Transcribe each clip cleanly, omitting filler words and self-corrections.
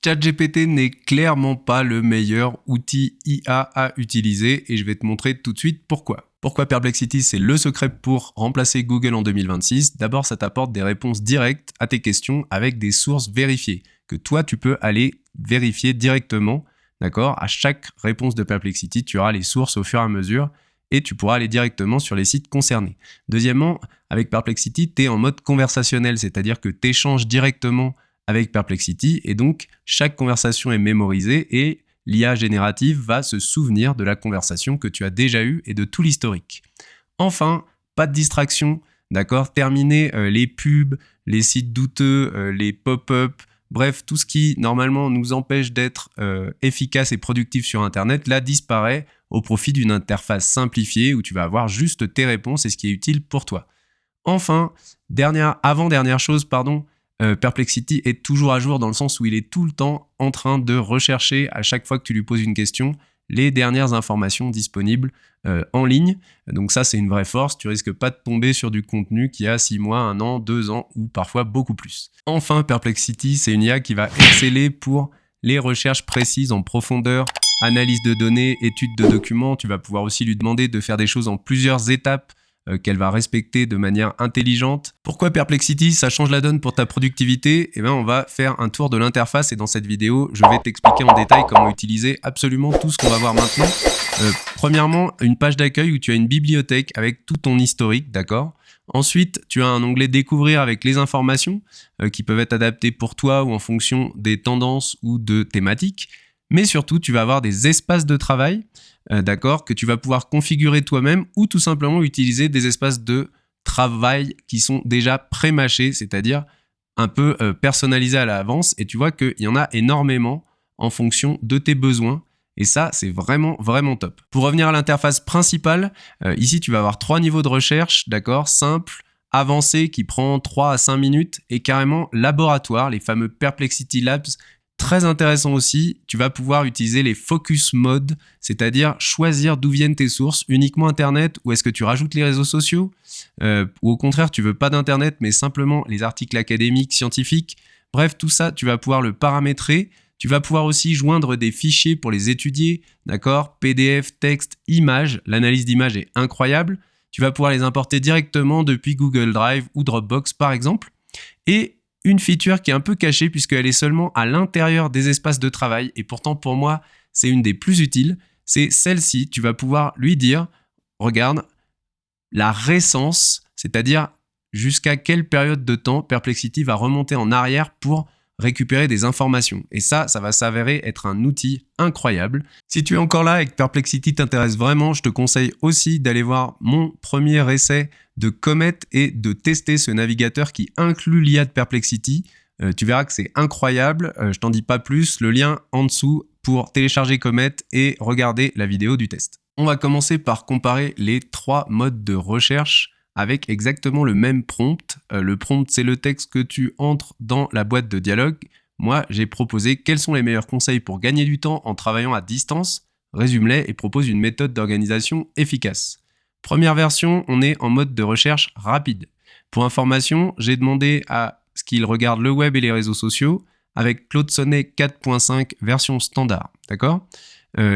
ChatGPT n'est clairement pas le meilleur outil IA à utiliser et je vais te montrer tout de suite pourquoi. Pourquoi Perplexity, c'est le secret pour remplacer Google en 2026 ? D'abord, ça t'apporte des réponses directes à tes questions avec des sources vérifiées, que toi, tu peux aller vérifier directement, d'accord ? À chaque réponse de Perplexity, tu auras les sources au fur et à mesure et tu pourras aller directement sur les sites concernés. Deuxièmement, avec Perplexity, tu es en mode conversationnel, c'est-à-dire que tu échanges directement avec Perplexity et donc chaque conversation est mémorisée et l'IA générative va se souvenir de la conversation que tu as déjà eue et de tout l'historique. Enfin, pas de distraction, d'accord ? Terminer les pubs, les sites douteux, les pop-up, bref, tout ce qui normalement nous empêche d'être efficace et productif sur Internet, là disparaît au profit d'une interface simplifiée où tu vas avoir juste tes réponses et ce qui est utile pour toi. Enfin, avant-dernière chose, Perplexity est toujours à jour dans le sens où il est tout le temps en train de rechercher à chaque fois que tu lui poses une question les dernières informations disponibles en ligne. Donc ça, c'est une vraie force. Tu risques pas de tomber sur du contenu qui a 6 mois, 1 an, 2 ans ou parfois beaucoup plus. Enfin, Perplexity, c'est une IA qui va exceller pour les recherches précises en profondeur, analyse de données, étude de documents. Tu vas pouvoir aussi lui demander de faire des choses en plusieurs étapes qu'elle va respecter de manière intelligente. Pourquoi Perplexity, ça change la donne pour ta productivité ? Eh bien, on va faire un tour de l'interface et dans cette vidéo, je vais t'expliquer en détail comment utiliser absolument tout ce qu'on va voir maintenant. Premièrement, une page d'accueil où tu as une bibliothèque avec tout ton historique, d'accord ? Ensuite, tu as un onglet découvrir avec les informations qui peuvent être adaptées pour toi ou en fonction des tendances ou de thématiques. Mais surtout, tu vas avoir des espaces de travail, d'accord, que tu vas pouvoir configurer toi-même ou tout simplement utiliser des espaces de travail qui sont déjà pré-mâchés, c'est-à-dire un peu personnalisés à l'avance. Et tu vois qu'il y en a énormément en fonction de tes besoins. Et ça, c'est vraiment, vraiment top. Pour revenir à l'interface principale, ici, tu vas avoir 3 niveaux de recherche, d'accord, simple, avancé, qui prend 3 à 5 minutes, et carrément laboratoire, les fameux Perplexity Labs. Très intéressant aussi, tu vas pouvoir utiliser les focus modes, c'est-à-dire choisir d'où viennent tes sources, uniquement Internet ou est-ce que tu rajoutes les réseaux sociaux ou au contraire tu veux pas d'Internet mais simplement les articles académiques, scientifiques. Bref, tout ça, tu vas pouvoir le paramétrer. Tu vas pouvoir aussi joindre des fichiers pour les étudier, d'accord ? PDF, texte, images. L'analyse d'images est incroyable. Tu vas pouvoir les importer directement depuis Google Drive ou Dropbox par exemple. Et une feature qui est un peu cachée puisqu'elle est seulement à l'intérieur des espaces de travail et pourtant pour moi c'est une des plus utiles, c'est celle-ci. Tu vas pouvoir lui dire, regarde, la récence, c'est-à-dire jusqu'à quelle période de temps Perplexity va remonter en arrière pour récupérer des informations. Et ça va s'avérer être un outil incroyable. Si tu es encore là et que Perplexity t'intéresse vraiment, je te conseille aussi d'aller voir mon premier essai de Comet et de tester ce navigateur qui inclut l'IA de Perplexity. Tu verras que c'est incroyable. Je t'en dis pas plus. Le lien en dessous pour télécharger Comet et regarder la vidéo du test. On va commencer par comparer les 3 modes de recherche avec exactement le même prompt. Le prompt, c'est le texte que tu entres dans la boîte de dialogue. Moi, j'ai proposé quels sont les meilleurs conseils pour gagner du temps en travaillant à distance. Résume-les et propose une méthode d'organisation efficace. Première version, on est en mode de recherche rapide. Pour information, j'ai demandé à ce qu'il regarde le web et les réseaux sociaux avec Claude Sonnet 4.5 version standard. D'accord ?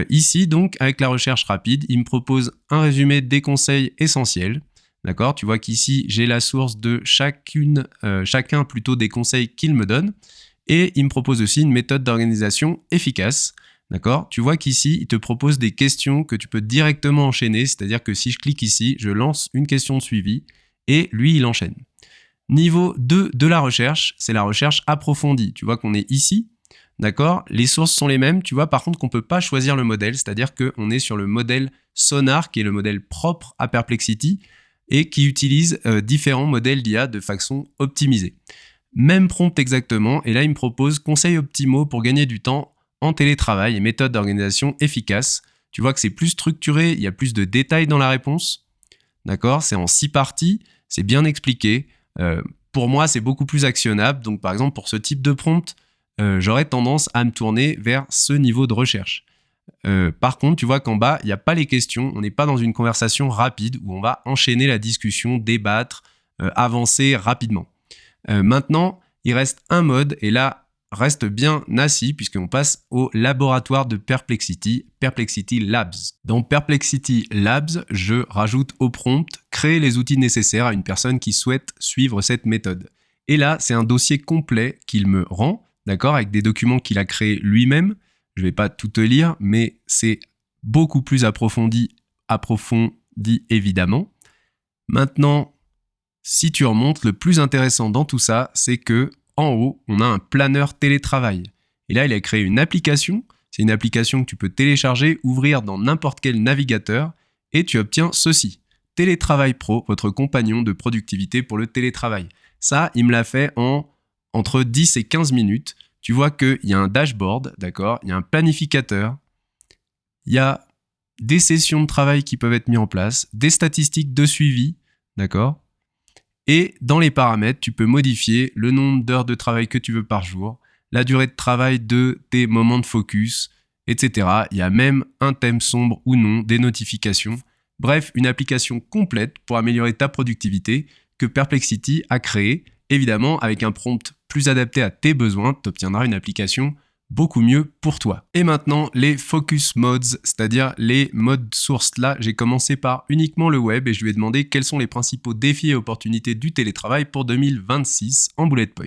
Ici, donc, avec la recherche rapide, il me propose un résumé des conseils essentiels. D'accord ? Tu vois qu'ici, j'ai la source de chacun des conseils qu'il me donne. Et il me propose aussi une méthode d'organisation efficace. D'accord ? Tu vois qu'ici, il te propose des questions que tu peux directement enchaîner. C'est-à-dire que si je clique ici, je lance une question de suivi et lui, il enchaîne. Niveau 2 de la recherche, c'est la recherche approfondie. Tu vois qu'on est ici. D'accord ? Les sources sont les mêmes. Tu vois par contre qu'on ne peut pas choisir le modèle. C'est-à-dire qu'on est sur le modèle Sonar, qui est le modèle propre à Perplexity et qui utilise différents modèles d'IA de façon optimisée. Même prompt exactement, et là il me propose conseils optimaux pour gagner du temps en télétravail et méthode d'organisation efficace. Tu vois que c'est plus structuré, il y a plus de détails dans la réponse. D'accord ? C'est en 6 parties, c'est bien expliqué. Pour moi, c'est beaucoup plus actionnable. Donc par exemple, pour ce type de prompt, j'aurais tendance à me tourner vers ce niveau de recherche. Par contre, tu vois qu'en bas, il n'y a pas les questions. On n'est pas dans une conversation rapide où on va enchaîner la discussion, débattre, avancer rapidement. Maintenant, il reste un mode, et là, reste bien assis puisqu'on passe au laboratoire de Perplexity, Perplexity Labs. Dans Perplexity Labs, je rajoute au prompt « Créer les outils nécessaires à une personne qui souhaite suivre cette méthode ». Et là, c'est un dossier complet qu'il me rend, d'accord, avec des documents qu'il a créés lui-même. Je ne vais pas tout te lire, mais c'est beaucoup plus approfondi évidemment. Maintenant, si tu remontes, le plus intéressant dans tout ça, c'est que en haut, on a un planeur télétravail. Et là, il a créé une application. C'est une application que tu peux télécharger, ouvrir dans n'importe quel navigateur et tu obtiens ceci. Télétravail Pro, votre compagnon de productivité pour le télétravail. Ça, il me l'a fait entre 10 et 15 minutes. Tu vois qu'il y a un dashboard, d'accord ? Il y a un planificateur. Il y a des sessions de travail qui peuvent être mises en place, des statistiques de suivi, d'accord ? Et dans les paramètres, tu peux modifier le nombre d'heures de travail que tu veux par jour, la durée de travail de tes moments de focus, etc. Il y a même un thème sombre ou non, des notifications. Bref, une application complète pour améliorer ta productivité que Perplexity a créée. Évidemment, avec un prompt plus adapté à tes besoins, tu obtiendras une application beaucoup mieux pour toi. Et maintenant, les focus modes, c'est-à-dire les modes sources. Là, j'ai commencé par uniquement le web et je lui ai demandé quels sont les principaux défis et opportunités du télétravail pour 2026 en bullet point.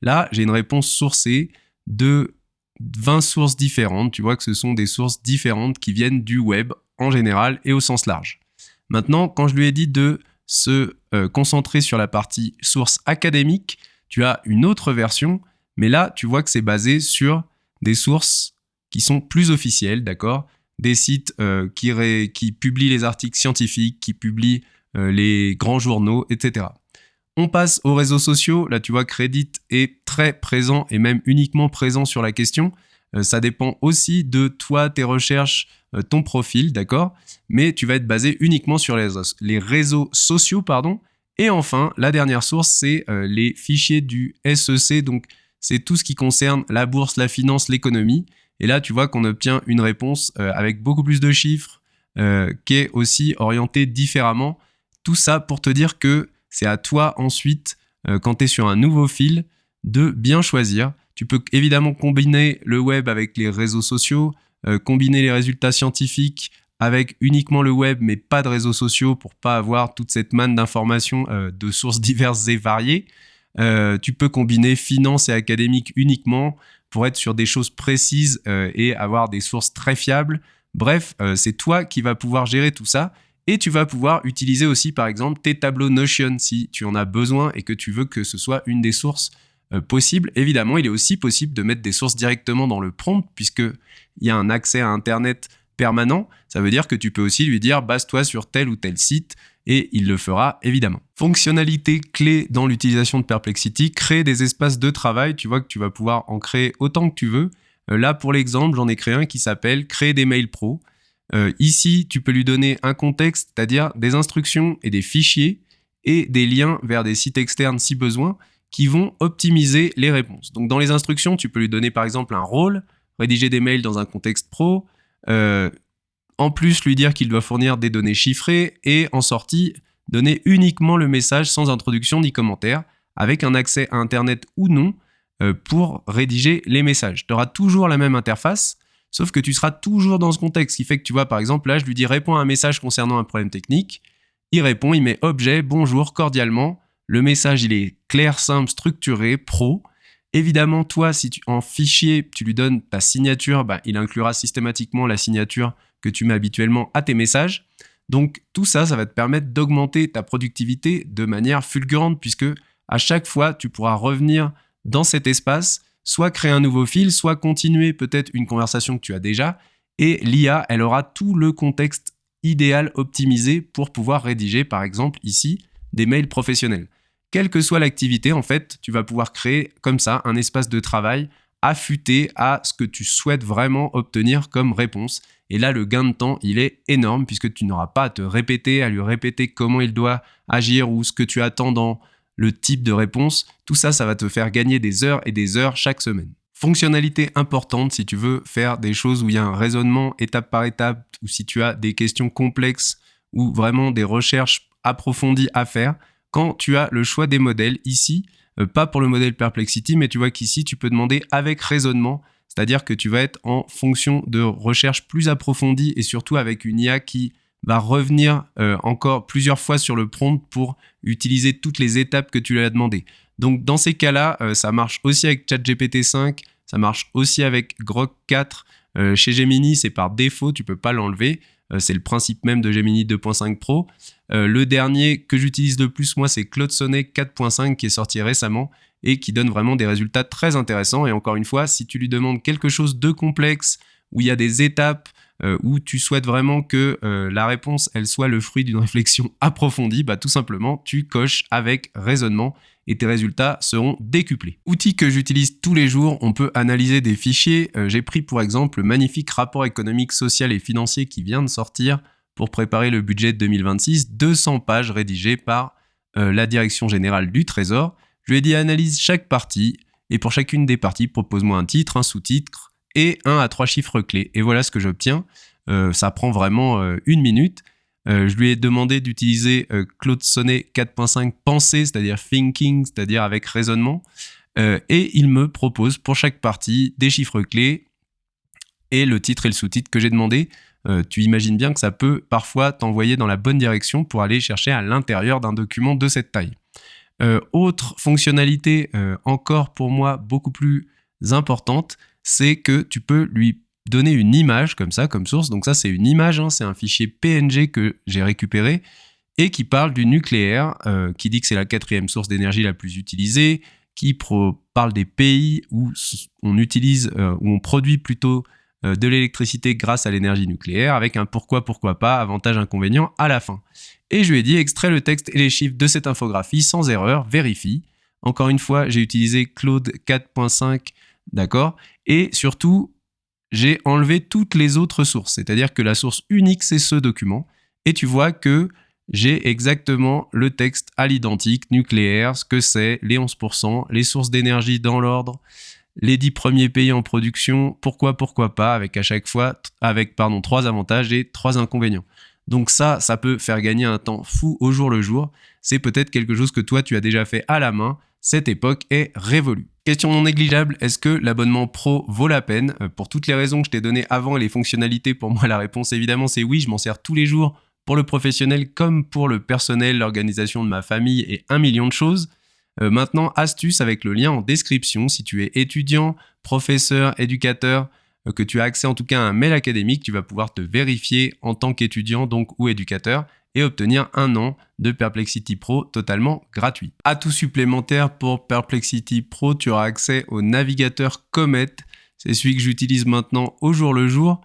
Là, j'ai une réponse sourcée de 20 sources différentes. Tu vois que ce sont des sources différentes qui viennent du web en général et au sens large. Maintenant, quand je lui ai dit de se concentrer sur la partie source académique, tu as une autre version, mais là, tu vois que c'est basé sur des sources qui sont plus officielles, d'accord ? Des sites qui publient les articles scientifiques, qui publient les grands journaux, etc. On passe aux réseaux sociaux. Là, tu vois que Reddit est très présent et même uniquement présent sur la question. Ça dépend aussi de toi, tes recherches, ton profil, d'accord ? Mais tu vas être basé uniquement sur les réseaux sociaux, pardon. Et enfin, la dernière source, c'est les fichiers du SEC, donc c'est tout ce qui concerne la bourse, la finance, l'économie. Et là, tu vois qu'on obtient une réponse avec beaucoup plus de chiffres, qui est aussi orientée différemment. Tout ça pour te dire que c'est à toi ensuite, quand tu es sur un nouveau fil, de bien choisir. Tu peux évidemment combiner le web avec les réseaux sociaux, combiner les résultats scientifiques avec uniquement le web, mais pas de réseaux sociaux pour pas avoir toute cette manne d'informations de sources diverses et variées. Tu peux combiner finance et académique uniquement pour être sur des choses précises et avoir des sources très fiables. Bref, c'est toi qui vas pouvoir gérer tout ça et tu vas pouvoir utiliser aussi par exemple tes tableaux Notion si tu en as besoin et que tu veux que ce soit une des sources possibles. Évidemment, il est aussi possible de mettre des sources directement dans le prompt puisqu'il y a un accès à Internet permanent. Ça veut dire que tu peux aussi lui dire base-toi sur tel ou tel site et il le fera évidemment. Fonctionnalité clé dans l'utilisation de Perplexity, créer des espaces de travail. Tu vois que tu vas pouvoir en créer autant que tu veux. Là, pour l'exemple, j'en ai créé un qui s'appelle « Créer des mails pro ». Ici, tu peux lui donner un contexte, c'est-à-dire des instructions et des fichiers et des liens vers des sites externes si besoin qui vont optimiser les réponses. Donc, dans les instructions, tu peux lui donner par exemple un rôle, rédiger des mails dans un contexte pro, en plus lui dire qu'il doit fournir des données chiffrées et en sortie, donner uniquement le message sans introduction ni commentaire, avec un accès à Internet ou non pour rédiger les messages. Tu auras toujours la même interface, sauf que tu seras toujours dans ce contexte, ce qui fait que tu vois, par exemple, là, je lui dis « Réponds à un message concernant un problème technique ». Il répond, il met « Objet, bonjour, cordialement ». Le message, il est clair, simple, structuré, pro. Évidemment, toi, si en fichier, tu lui donnes ta signature, il inclura systématiquement la signature que tu mets habituellement à tes messages. Donc, tout ça, ça va te permettre d'augmenter ta productivité de manière fulgurante puisque à chaque fois, tu pourras revenir dans cet espace, soit créer un nouveau fil, soit continuer peut-être une conversation que tu as déjà. Et l'IA, elle aura tout le contexte idéal optimisé pour pouvoir rédiger, par exemple, ici, des mails professionnels. Quelle que soit l'activité, en fait, tu vas pouvoir créer comme ça un espace de travail affûté à ce que tu souhaites vraiment obtenir comme réponse. Et là, le gain de temps, il est énorme puisque tu n'auras pas à te répéter, à lui répéter comment il doit agir ou ce que tu attends dans le type de réponse. Tout ça, ça va te faire gagner des heures et des heures chaque semaine. Fonctionnalité importante si tu veux faire des choses où il y a un raisonnement étape par étape ou si tu as des questions complexes ou vraiment des recherches approfondies à faire. Quand tu as le choix des modèles, ici, pas pour le modèle Perplexity, mais tu vois qu'ici, tu peux demander avec raisonnement, c'est-à-dire que tu vas être en fonction de recherche plus approfondie et surtout avec une IA qui va revenir encore plusieurs fois sur le prompt pour utiliser toutes les étapes que tu lui as demandé. Donc dans ces cas-là, ça marche aussi avec ChatGPT 5, ça marche aussi avec Grok 4. Chez Gemini, c'est par défaut, tu peux pas l'enlever. C'est le principe même de Gemini 2.5 Pro. Le dernier que j'utilise le plus, moi, c'est Claude Sonnet 4.5 qui est sorti récemment et qui donne vraiment des résultats très intéressants. Et encore une fois, si tu lui demandes quelque chose de complexe, où il y a des étapes, où tu souhaites vraiment que la réponse elle soit le fruit d'une réflexion approfondie, bah tout simplement tu coches avec raisonnement et tes résultats seront décuplés. Outil que j'utilise tous les jours, on peut analyser des fichiers. J'ai pris pour exemple le magnifique rapport économique, social et financier qui vient de sortir pour préparer le budget de 2026, 200 pages rédigées par la Direction Générale du Trésor. Je lui ai dit analyse chaque partie et pour chacune des parties propose-moi un titre, un sous-titre et 1 à 3 chiffres clés. Et voilà ce que j'obtiens. Ça prend vraiment 1 minute. Je lui ai demandé d'utiliser Claude Sonnet 4.5 pensée, c'est-à-dire thinking, c'est-à-dire avec raisonnement. Et il me propose pour chaque partie des chiffres clés et le titre et le sous-titre que j'ai demandé. Tu imagines bien que ça peut parfois t'envoyer dans la bonne direction pour aller chercher à l'intérieur d'un document de cette taille. Autre fonctionnalité encore pour moi beaucoup plus importante, c'est que tu peux lui donner une image comme ça, comme source. Donc ça, c'est une image, hein, c'est un fichier PNG que j'ai récupéré et qui parle du nucléaire, qui dit que c'est la 4e source d'énergie la plus utilisée, qui parle des pays où on utilise, où on produit plutôt de l'électricité grâce à l'énergie nucléaire, avec un pourquoi pas, avantage, inconvénient à la fin. Et je lui ai dit, extrais le texte et les chiffres de cette infographie sans erreur, vérifie. Encore une fois, j'ai utilisé Claude 4.5, d'accord, et surtout, j'ai enlevé toutes les autres sources, c'est-à-dire que la source unique, c'est ce document, et tu vois que j'ai exactement le texte à l'identique, nucléaire, ce que c'est, les 11%, les sources d'énergie dans l'ordre, les 10 premiers pays en production, pourquoi pas, avec à chaque fois, 3 avantages et 3 inconvénients. Donc ça peut faire gagner un temps fou au jour le jour. C'est peut-être quelque chose que toi, tu as déjà fait à la main. Cette époque est révolue. Question non négligeable, est-ce que l'abonnement pro vaut la peine ? Pour toutes les raisons que je t'ai données avant et les fonctionnalités, pour moi, la réponse évidemment c'est oui. Je m'en sers tous les jours pour le professionnel comme pour le personnel, l'organisation de ma famille et 1 million de choses. Maintenant, astuce avec le lien en description. Si tu es étudiant, professeur, éducateur, que tu as accès en tout cas à un mail académique, tu vas pouvoir te vérifier en tant qu'étudiant donc ou éducateur et obtenir 1 an de Perplexity Pro totalement gratuit. Atout supplémentaire pour Perplexity Pro, tu auras accès au navigateur Comet. C'est celui que j'utilise maintenant au jour le jour.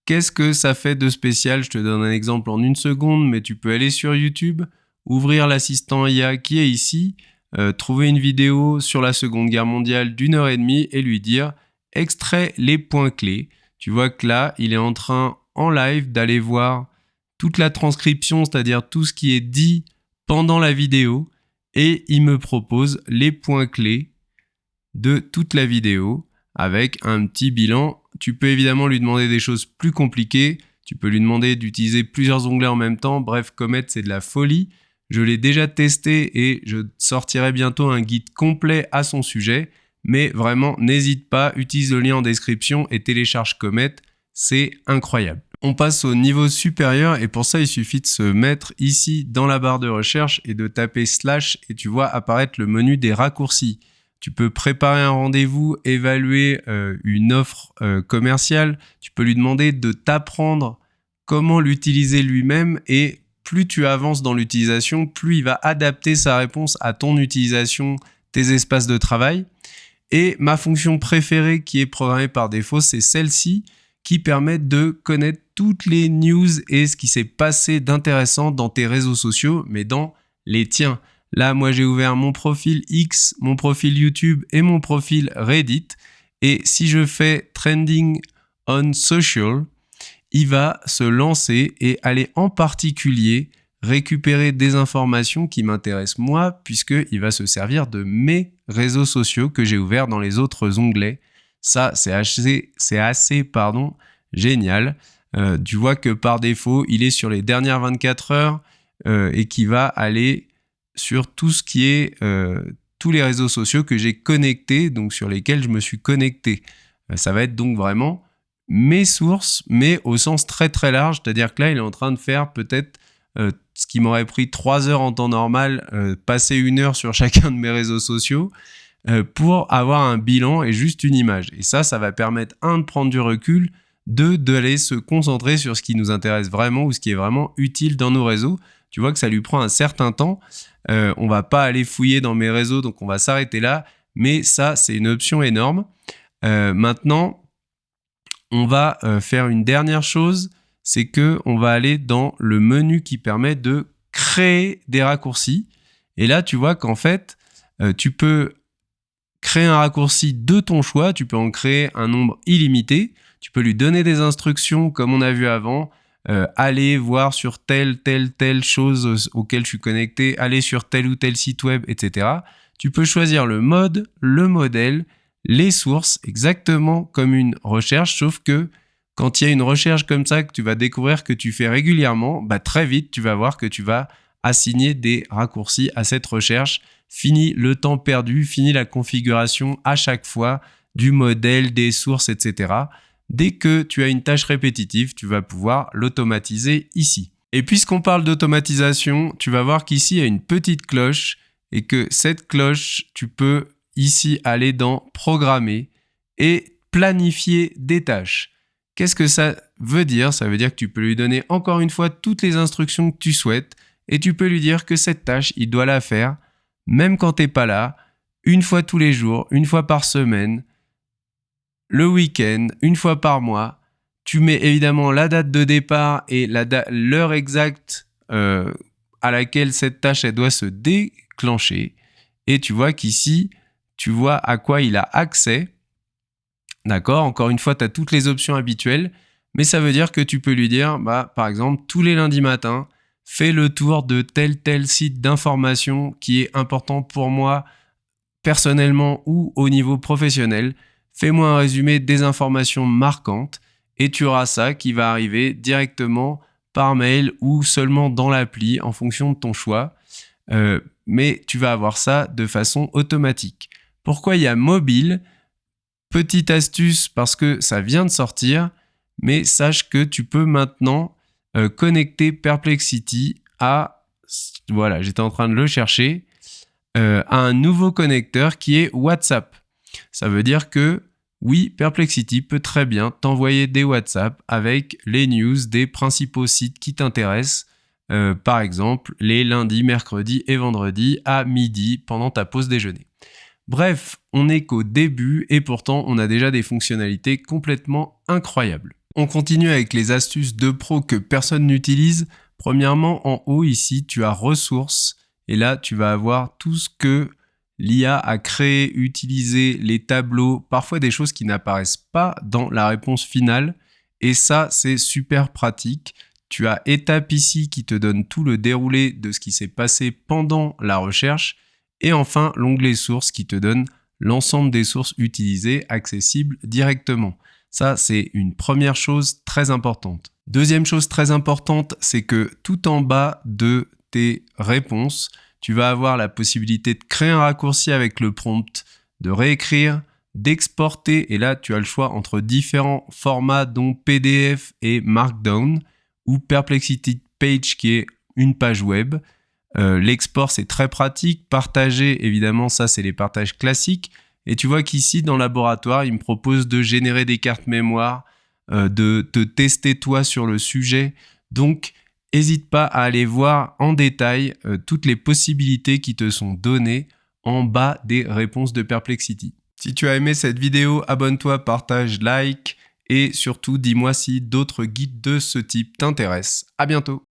Qu'est-ce que ça fait de spécial ? Je te donne un exemple en 1 seconde, mais tu peux aller sur YouTube, ouvrir l'assistant IA qui est ici, trouver une vidéo sur la Seconde Guerre mondiale d'1h30 et lui dire « Extrais les points clés ». Tu vois que là, il est en train, en live, d'aller voir toute la transcription, c'est-à-dire tout ce qui est dit pendant la vidéo, et il me propose les points clés de toute la vidéo avec un petit bilan. Tu peux évidemment lui demander des choses plus compliquées, tu peux lui demander d'utiliser plusieurs onglets en même temps. Bref, Comet, c'est de la folie. Je l'ai déjà testé et je sortirai bientôt un guide complet à son sujet, mais vraiment, n'hésite pas, utilise le lien en description et télécharge Comet, c'est incroyable. On passe au niveau supérieur et pour ça, il suffit de se mettre ici dans la barre de recherche et de taper / et tu vois apparaître le menu des raccourcis. Tu peux préparer un rendez-vous, évaluer une offre commerciale. Tu peux lui demander de t'apprendre comment l'utiliser lui-même et plus tu avances dans l'utilisation, plus il va adapter sa réponse à ton utilisation, tes espaces de travail. Et ma fonction préférée qui est programmée par défaut, c'est celle-ci qui permet de connaître toutes les news et ce qui s'est passé d'intéressant dans tes réseaux sociaux, mais dans les tiens. Là, moi, j'ai ouvert mon profil X, mon profil YouTube et mon profil Reddit. Et si je fais Trending on Social, il va se lancer et aller en particulier récupérer des informations qui m'intéressent moi, puisqu'il va se servir de mes réseaux sociaux que j'ai ouverts dans les autres onglets. Ça, c'est assez génial. Tu vois que par défaut, il est sur les dernières 24 heures et qui va aller sur tout ce qui est tous les réseaux sociaux que j'ai connectés, donc sur lesquels je me suis connecté. Ça va être donc vraiment mes sources, mais au sens très très large, c'est-à-dire que là, il est en train de faire peut-être ce qui m'aurait pris 3 heures en temps normal, passer 1 heure sur chacun de mes réseaux sociaux, pour avoir un bilan et juste une image. Et ça va permettre, de prendre du recul, d'aller se concentrer sur ce qui nous intéresse vraiment ou ce qui est vraiment utile dans nos réseaux. Tu vois que ça lui prend un certain temps. On va pas aller fouiller dans mes réseaux, donc on va s'arrêter là. Mais ça, c'est une option énorme. Maintenant, on va faire une dernière chose, c'est qu'on va aller dans le menu qui permet de créer des raccourcis. Et là, tu vois qu'en fait, tu peux créer un raccourci de ton choix, tu peux en créer un nombre illimité, tu peux lui donner des instructions comme on a vu avant, aller voir sur telle chose auquel je suis connecté, aller sur tel ou tel site web, etc. Tu peux choisir le mode, le modèle, les sources, exactement comme une recherche, sauf que quand il y a une recherche comme ça que tu vas découvrir que tu fais régulièrement, très vite tu vas voir que tu vas assigner des raccourcis à cette recherche. Fini le temps perdu, fini la configuration à chaque fois du modèle, des sources, etc. Dès que tu as une tâche répétitive, tu vas pouvoir l'automatiser ici. Et puisqu'on parle d'automatisation, tu vas voir qu'ici il y a une petite cloche et que cette cloche, tu peux ici aller dans Programmer et planifier des tâches. Qu'est-ce que ça veut dire? Ça veut dire que tu peux lui donner encore une fois toutes les instructions que tu souhaites et tu peux lui dire que cette tâche, il doit la faire même quand tu n'es pas là, une fois tous les jours, une fois par semaine, le week-end, une fois par mois. Tu mets évidemment la date de départ et l'heure exacte à laquelle cette tâche elle doit se déclencher. Et tu vois qu'ici, tu vois à quoi il a accès. D'accord? Encore une fois, tu as toutes les options habituelles, mais ça veut dire que tu peux lui dire, par exemple, tous les lundis matins, fais le tour de tel site d'information qui est important pour moi personnellement ou au niveau professionnel. Fais-moi un résumé des informations marquantes et tu auras ça qui va arriver directement par mail ou seulement dans l'appli en fonction de ton choix. Mais tu vas avoir ça de façon automatique. Pourquoi il y a mobile? Petite astuce parce que ça vient de sortir, mais sache que tu peux maintenant connecter Perplexity à, voilà, j'étais en train de le chercher, à un nouveau connecteur qui est WhatsApp. Ça veut dire que oui, Perplexity peut très bien t'envoyer des WhatsApp avec les news des principaux sites qui t'intéressent, par exemple les lundis, mercredis et vendredis à midi pendant ta pause déjeuner. Bref, on n'est qu'au début et pourtant on a déjà des fonctionnalités complètement incroyables. On continue avec les astuces de pro que personne n'utilise. Premièrement, en haut ici, tu as ressources et là tu vas avoir tout ce que l'IA a créé, utilisé, les tableaux, parfois des choses qui n'apparaissent pas dans la réponse finale et ça c'est super pratique. Tu as étape ici qui te donne tout le déroulé de ce qui s'est passé pendant la recherche. Et enfin, l'onglet sources qui te donne l'ensemble des sources utilisées accessibles directement. Ça, c'est une première chose très importante. Deuxième chose très importante, c'est que tout en bas de tes réponses, tu vas avoir la possibilité de créer un raccourci avec le prompt, de réécrire, d'exporter. Et là, tu as le choix entre différents formats dont PDF et Markdown ou Perplexity Page qui est une page web. L'export c'est très pratique, partager évidemment ça c'est les partages classiques et tu vois qu'ici dans Laboratoire il me propose de générer des cartes mémoire, de te tester toi sur le sujet, donc n'hésite pas à aller voir en détail toutes les possibilités qui te sont données en bas des réponses de Perplexity. Si tu as aimé cette vidéo, abonne-toi, partage, like et surtout dis-moi si d'autres guides de ce type t'intéressent. À bientôt.